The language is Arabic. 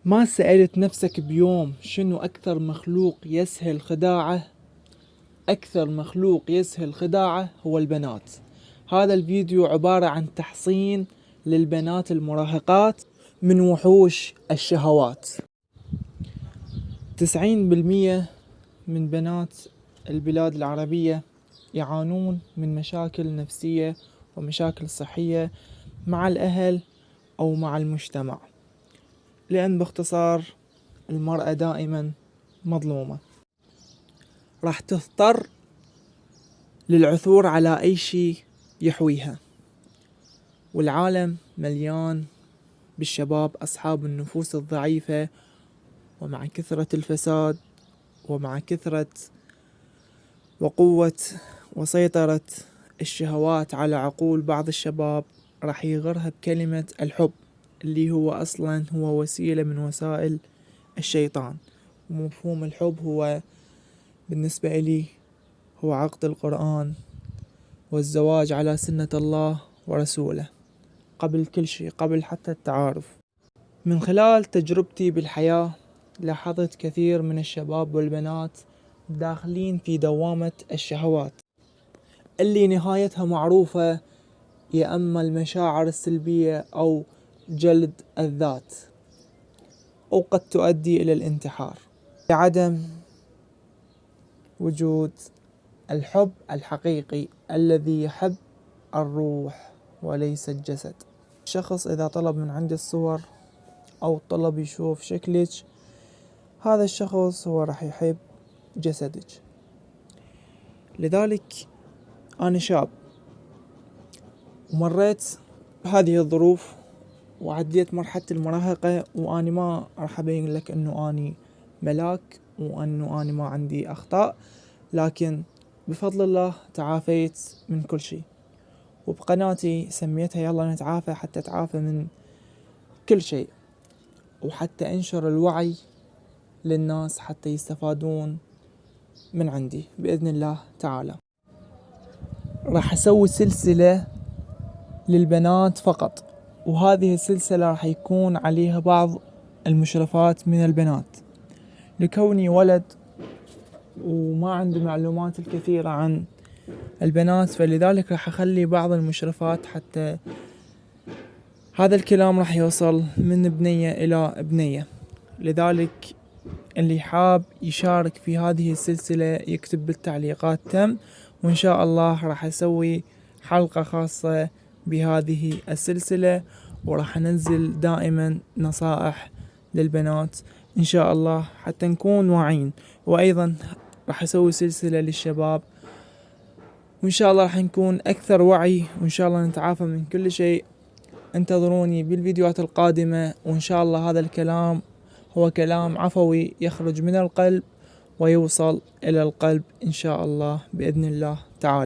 ما سألت نفسك بيوم شنو أكثر مخلوق يسهل خداعه؟ أكثر مخلوق يسهل خداعه هو البنات. هذا الفيديو عبارة عن تحصين للبنات المراهقات من وحوش الشهوات. 90% من بنات البلاد العربية يعانون من مشاكل نفسية ومشاكل صحية مع الأهل أو مع المجتمع، لأن باختصار المرأة دائما مظلومة. راح تضطر للعثور على أي شيء يحويها، والعالم مليان بالشباب أصحاب النفوس الضعيفة، ومع كثرة الفساد ومع كثرة وقوة وسيطرة الشهوات على عقول بعض الشباب راح يغرها بكلمة الحب، اللي هو أصلا هو وسيلة من وسائل الشيطان. ومفهوم الحب هو بالنسبة لي هو عقد القرآن والزواج على سنة الله ورسوله قبل كل شيء، قبل حتى التعارف. من خلال تجربتي بالحياة لاحظت كثير من الشباب والبنات داخلين في دوامة الشهوات اللي نهايتها معروفة، يا أما المشاعر السلبية أو جلد الذات، أو قد تؤدي إلى الانتحار لعدم وجود الحب الحقيقي الذي يحب الروح وليس الجسد. الشخص إذا طلب من عندي الصور أو طلب يشوف شكلك، هذا الشخص هو راح يحب جسدك. لذلك أنا شاب ومريت بهذه الظروف وعديت مرحلة المراهقة، وأنا ما راح أبين لك أنه أني ملاك وأنه أنا ما عندي أخطاء، لكن بفضل الله تعافيت من كل شيء. وبقناتي سميتها يلا نتعافى، حتى تعافى من كل شيء، وحتى انشر الوعي للناس حتى يستفادون من عندي بإذن الله تعالى. راح أسوي سلسلة للبنات فقط، وهذه السلسلة راح يكون عليها بعض المشرفات من البنات، لكوني ولد وما عندي معلومات الكثيرة عن البنات، فلذلك راح أخلي بعض المشرفات حتى هذا الكلام راح يوصل من بنية إلى بنية. لذلك اللي حاب يشارك في هذه السلسلة يكتب بالتعليقات تم، وإن شاء الله راح أسوي حلقة خاصة بهذه السلسلة، وراح أنزل دائما نصائح للبنات إن شاء الله حتى نكون واعين. وأيضا راح أسوي سلسلة للشباب، وإن شاء الله راح نكون أكثر وعي، وإن شاء الله نتعافى من كل شيء. انتظروني بالفيديوهات القادمة، وإن شاء الله هذا الكلام هو كلام عفوي يخرج من القلب ويوصل إلى القلب إن شاء الله بإذن الله تعالى.